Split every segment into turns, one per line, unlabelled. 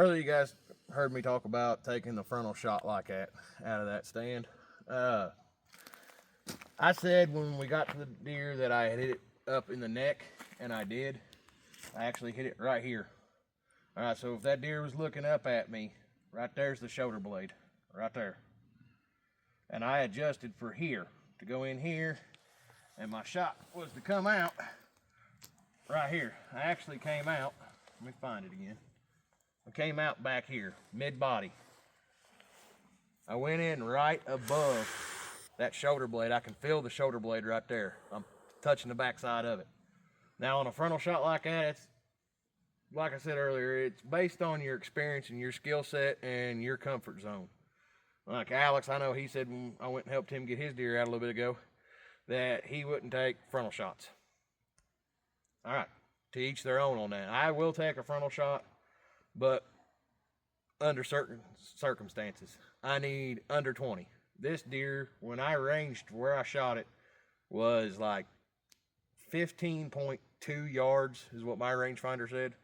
Earlier, you guys heard me talk about taking the frontal shot like that out of that stand. I said when we got to the deer that I hit it up in the neck, and I did. I actually hit it right here. All right, so if that deer was looking up at me, right there's the shoulder blade, right there. And I adjusted for here to go in here, and my shot was to come out right here. I actually came out, let me find it again. I came out back here, mid-body. I went in right above that shoulder blade. I can feel the shoulder blade right there. I'm touching the backside of it. Now on a frontal shot like that, it's, like I said earlier, it's based on your experience and your skill set and your comfort zone. Like Alex, I know he said when I went and helped him get his deer out a little bit ago, that he wouldn't take frontal shots. All right, to each their own on that. I will take a frontal shot, but under certain circumstances. I need under 20. This deer, when I ranged where I shot it, was like 15.2 yards is what my rangefinder said.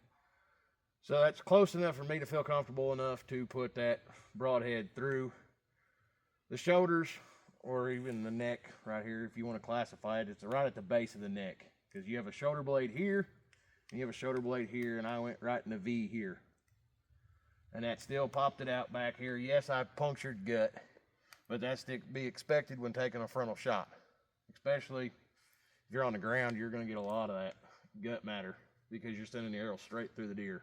So that's close enough for me to feel comfortable enough to put that broadhead through the shoulders or even the neck right here. If you want to classify it, it's right at the base of the neck, because you have a shoulder blade here and you have a shoulder blade here, and I went right in the V here. And that still popped it out back here. Yes, I punctured gut, but that's to be expected when taking a frontal shot. Especially if you're on the ground, you're going to get a lot of that gut matter because you're sending the arrow straight through the deer.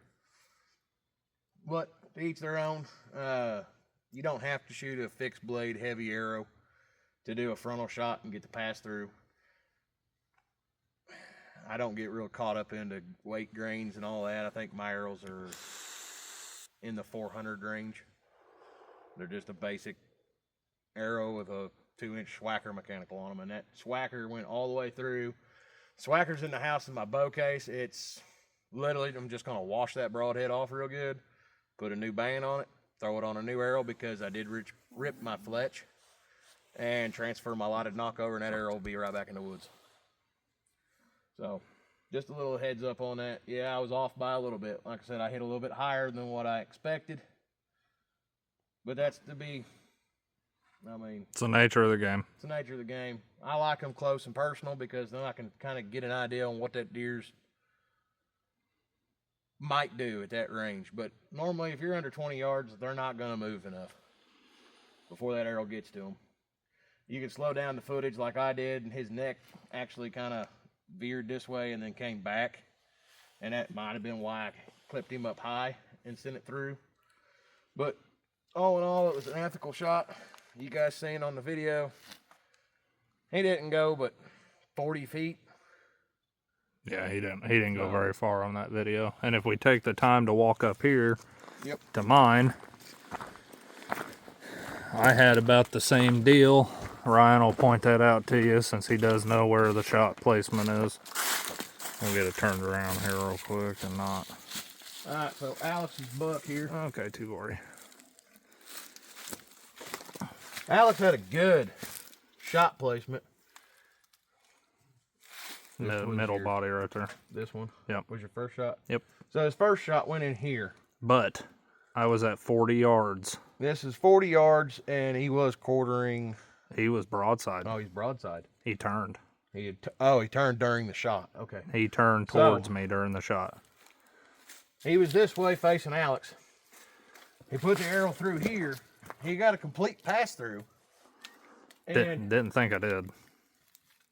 But to each their own. You don't have to shoot a fixed blade heavy arrow to do a frontal shot and get the pass through. I don't get real caught up into weight grains and all that. I think my arrows are in the 400 range. They're just a basic arrow with a 2-inch swacker mechanical on them, and that swacker went all the way through. Swacker's in the house in my bow case. It's literally, I'm just going to wash that broadhead off real good, put a new band on it, throw it on a new arrow, because I did rip my fletch, and transfer my lighted knockover, and that arrow will be right back in the woods. So just a little heads up on that. Yeah, I was off by a little bit. Like I said, I hit a little bit higher than what I expected, but that's to be, I mean,
it's the nature of the game.
It's the nature of the game. I like them close and personal, because then I can kind of get an idea on what that deer's might do at that range. But normally, if you're under 20 yards, they're not going to move enough before that arrow gets to them. You can slow down the footage like I did, and his neck actually kind of veered this way and then came back, and that might have been why I clipped him up high and sent it through. But all in all, it was an ethical shot. You guys seen on the video, he didn't go but 40 feet.
Yeah, he didn't go very far on that video. And if we take the time to walk up here to mine, I had about the same deal. Ryan will point that out to you, since he does know where the shot placement is. We'll get it turned around here real quick and not.
All right, so Alex's buck here.
Okay, 240.
Alex had a good shot placement.
Middle body right there.
This one?
Yep.
Was your first shot?
Yep.
So his first shot went in here.
But I was at 40 yards.
This is 40 yards, and he was quartering.
He was broadside.
Oh, he's broadside.
He turned.
He turned during the shot. Okay.
He turned towards me during the shot.
He was this way facing Alex. He put the arrow through here. He got a complete pass through. And
Didn't think I did.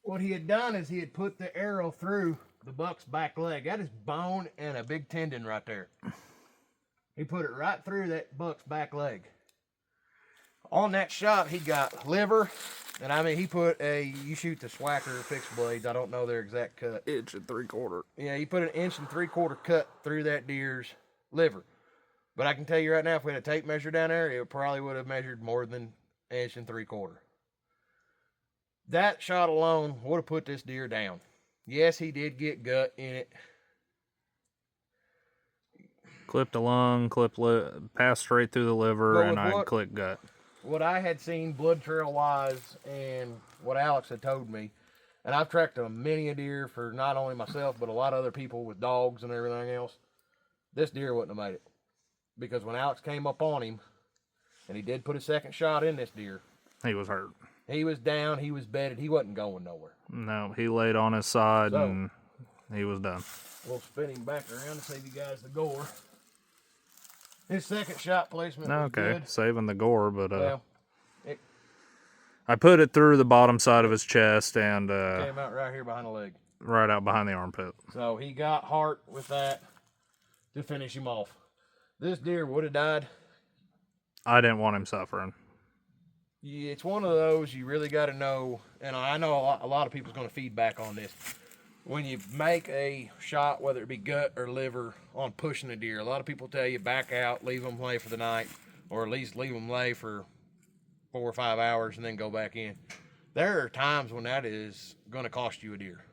what he had done is he had put the arrow through the buck's back leg. That is bone and a big tendon right there. He put it right through that buck's back leg. On that shot, he got liver, and I mean, he put you shoot the Swacker fixed blades, I don't know their exact cut.
1 3/4.
Yeah, he put an 1 3/4 cut through that deer's liver. But I can tell you right now, if we had a tape measure down there, it probably would have measured more than 1 3/4. That shot alone would have put this deer down. Yes, he did get gut in it.
Clipped a lung, passed straight through the liver, and I clicked gut.
What I had seen blood trail wise, and what Alex had told me, and I've tracked many a deer for not only myself, but a lot of other people with dogs and everything else, this deer wouldn't have made it. because when Alex came up on him, and he did put a second shot in this deer,
He was hurt.
he was down, he was bedded, he wasn't going nowhere.
No, he laid on his side
So,
and he was done.
We'll spin him back around to save you guys the gore. His second shot placement was
Okay,
good.
saving the gore, but
Well,
I put it through the bottom side of his chest and
came out right here behind the leg.
right out behind the armpit.
So he got heart with that to finish him off. This deer would have died.
I didn't want him suffering.
Yeah, it's one of those you really got to know, and I know a lot of people's going to feedback on this. When you make a shot, whether it be gut or liver, on pushing a deer, a lot of people tell you back out, leave them lay for the night, or at least leave them lay for 4 or 5 hours and then go back in. There are times when that is going to cost you a deer.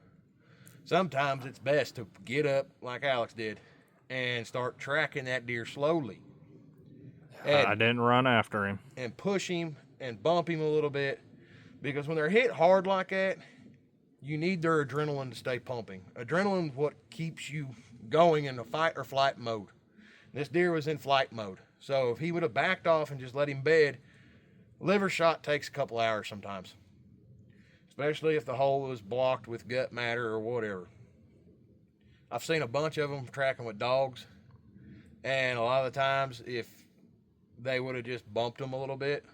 Sometimes it's best to get up like Alex did and start tracking that deer slowly.
I didn't run after him.
And push him and bump him a little bit, because when they're hit hard like that, you need their adrenaline to stay pumping. Adrenaline is what keeps you going in a fight or flight mode. This deer was in flight mode. So if he would have backed off and just let him bed, liver shot takes a couple hours sometimes. Especially if the hole was blocked with gut matter or whatever. I've seen a bunch of them tracking with dogs. And a lot of the times, if they would have just bumped them a little bit,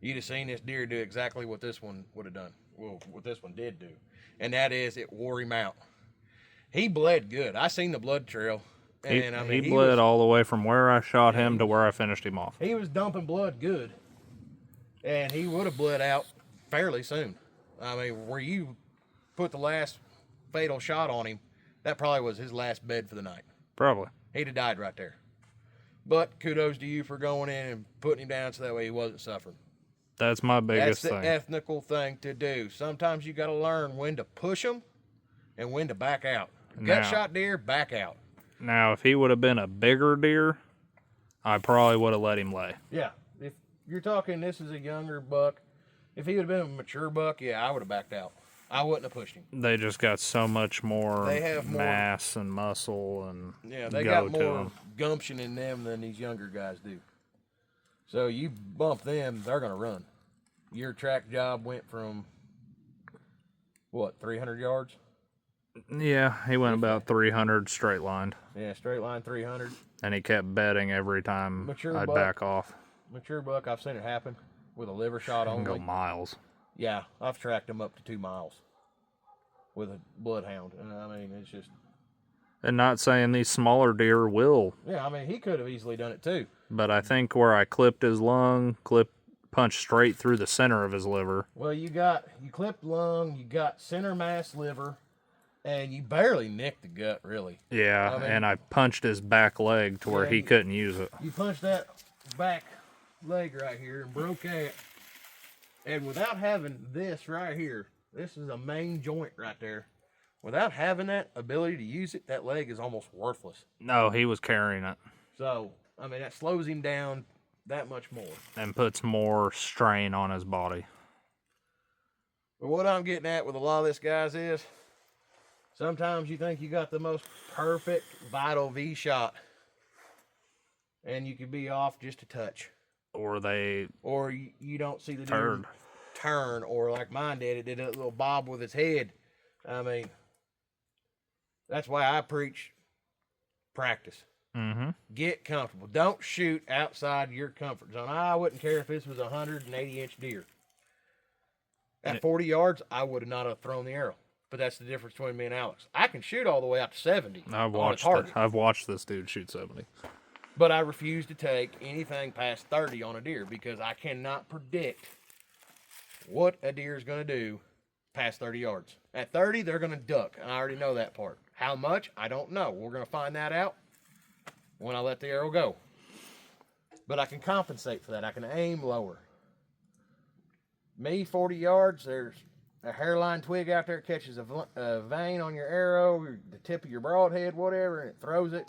you'd have seen this deer do exactly what this one would have done. Well, what this one did do. And that is, it wore him out. He bled good. I seen the blood trail. And
he bled all the way from where I shot him to where I finished him off.
He was dumping blood good. And he would have bled out fairly soon. I mean, where you put the last fatal shot on him, that probably was his last bed for the night.
Probably.
He'd have died right there. But kudos to you for going in and putting him down so that way he wasn't suffering.
That's my biggest
thing.
thing.
That's the ethical thing to do. Sometimes you got to learn when to push them and when to back out. Gut shot deer, back out.
Now, if he would have been a bigger deer, I probably would have let him lay.
Yeah. If you're talking this is a younger buck, if he would have been a mature buck, yeah, I would have backed out. I wouldn't have pushed him.
They just got so much more
more
mass and muscle and
they got more gumption in them than these younger guys do. So you bump them, they're going to run. Your track job went from, 300 yards?
Yeah, he went about 300 straight lined.
Yeah, straight line 300.
And he kept betting every time I'd back off.
Mature buck, I've seen it happen with a liver shot only.
Go miles.
Yeah, I've tracked them up to 2 miles with a bloodhound. I mean, it's just...
And not saying these smaller deer will.
Yeah, I mean, he could have easily done it too.
But I think where I clipped his lung, punched straight through the center of his liver.
Well, you clipped lung, you got center mass liver, and you barely nicked the gut, really.
Yeah, and I punched his back leg to where he couldn't use it.
You punched that back leg right here and broke that. And without having this right here, this is a main joint right there. Without having that ability to use it, that leg is almost worthless.
No, he was carrying it.
So, I mean, that slows him down that much more.
And puts more strain on his body.
But what I'm getting at with a lot of this, guys, is sometimes you think you got the most perfect vital V shot, and you could be off just a touch.
Or
you don't see the deer turn, or like mine did, it did a little bob with its head. I mean, that's why I preach practice.
Mm-hmm.
Get comfortable. Don't shoot outside your comfort zone. I wouldn't care if this was a 180-inch deer. At 40 yards, I would not have thrown the arrow. But that's the difference between me and Alex. I can shoot all the way out to 70
I've watched this dude shoot 70.
But I refuse to take anything past 30 on a deer because I cannot predict what a deer is going to do past 30 yards. At 30, they're going to duck, and I already know that part. How much? I don't know. We're going to find that out when I let the arrow go. But I can compensate for that. I can aim lower. Me, 40 yards, there's a hairline twig out there catches a vein on your arrow, the tip of your broadhead, whatever, and it throws it.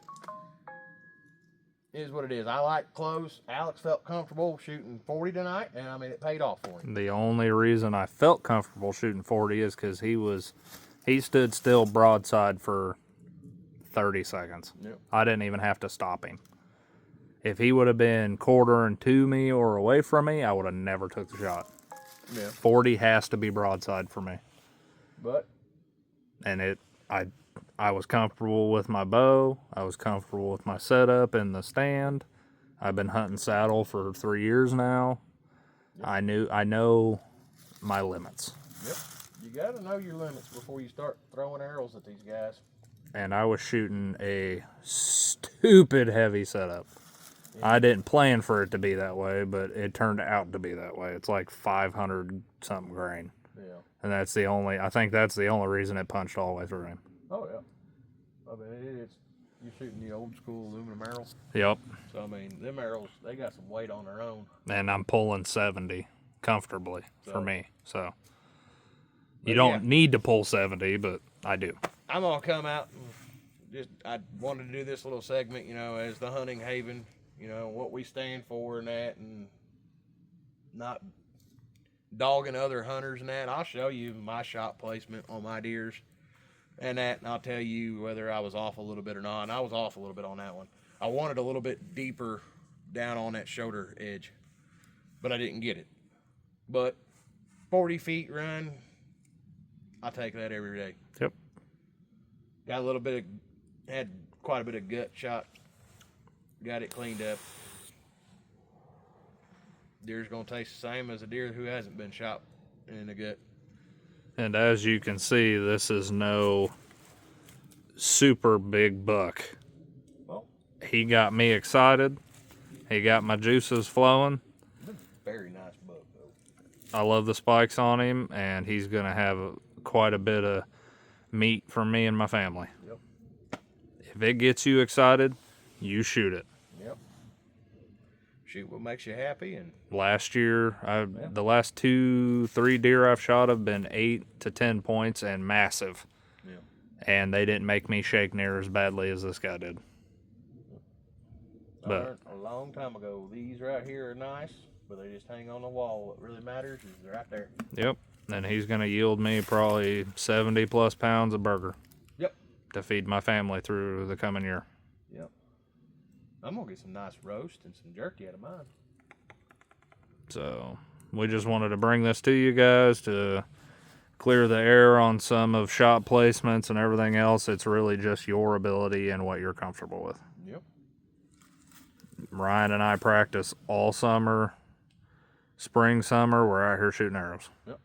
It is what it is. I like close. Alex felt comfortable shooting 40 tonight, and I mean, it paid off for him.
The only reason I felt comfortable shooting 40 is because he stood still broadside for 30 seconds.
Yep.
I didn't even have to stop him. If he would have been quartering to me or away from me, I would have never took the shot.
Yeah.
40 has to be broadside for me.
But
And I was comfortable with my bow. I was comfortable with my setup in the stand. I've been hunting saddle for 3 years now.
Yep.
I know my limits.
Yep. You got to know your limits before you start throwing arrows at these guys.
And I was shooting a stupid heavy setup. Yeah. I didn't plan for it to be that way, but it turned out to be that way. It's like 500 something grain.
Yeah.
And I think that's the only reason it punched all the way through him.
Oh, yeah. I mean, you're shooting the old school aluminum arrows.
Yep.
So, I mean, them arrows, they got some weight on their own.
And I'm pulling 70 comfortably for me. So, you don't need to pull 70, but I do.
I'm going to come out and I wanted to do this little segment, as the hunting haven, what we stand for and that, and not dogging other hunters and that. I'll show you my shot placement on my deers and that, and I'll tell you whether I was off a little bit or not. And I was off a little bit on that one. I wanted a little bit deeper down on that shoulder edge, but I didn't get it. But 40 feet run, I take that every day.
Yep.
Had quite a bit of gut shot. Got it cleaned up. Deer's gonna taste the same as a deer who hasn't been shot in the gut.
And as you can see, this is no super big buck.
Well,
he got me excited. He got my juices flowing.
Very nice buck, though.
I love the spikes on him, and he's gonna have quite a bit of meat for me and my family.
Yep.
If it gets you excited, you shoot it.
Yep. Shoot what makes you happy. And
last year, the last 2-3 deer I've shot have been 8 to 10 points and massive.
Yeah.
And they didn't make me shake near as badly as this guy did.
I learned a long time ago, these right here are nice, but they just hang on the wall. What really matters is they're right there.
Yep. And he's going to yield me probably 70 plus pounds of burger.
Yep.
To feed my family through the coming year.
Yep. I'm going to get some nice roast and some jerky out of mine.
So, we just wanted to bring this to you guys to clear the air on some of shot placements and everything else. It's really just your ability and what you're comfortable with.
Yep.
Ryan and I practice all summer, spring, summer. We're out here shooting arrows.
Yep.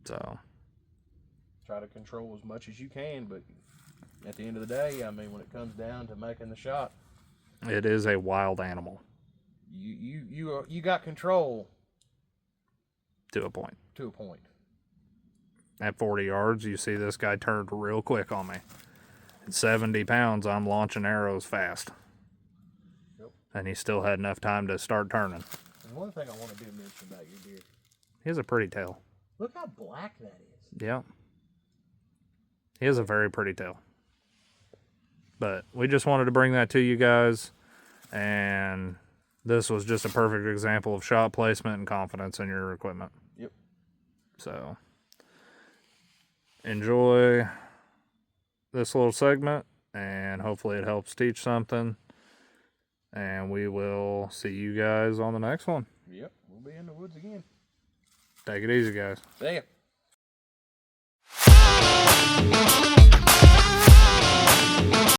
So,
try to control as much as you can, but at the end of the day, I mean, when it comes down to making the shot,
it is a wild animal.
You got control
to a point.
To a point.
At 40 yards, you see this guy turned real quick on me. At 70 pounds, I'm launching arrows fast.
Yep.
And he still had enough time to start turning.
And one thing I want to do mention about your deer.
He has a pretty tail.
Look how black that is.
Yeah. He has a very pretty tail. But we just wanted to bring that to you guys. And this was just a perfect example of shot placement and confidence in your equipment.
Yep.
So, enjoy this little segment, and hopefully it helps teach something. And we will see you guys on the next one.
Yep. We'll be in the woods again.
Take it easy, guys.
See ya.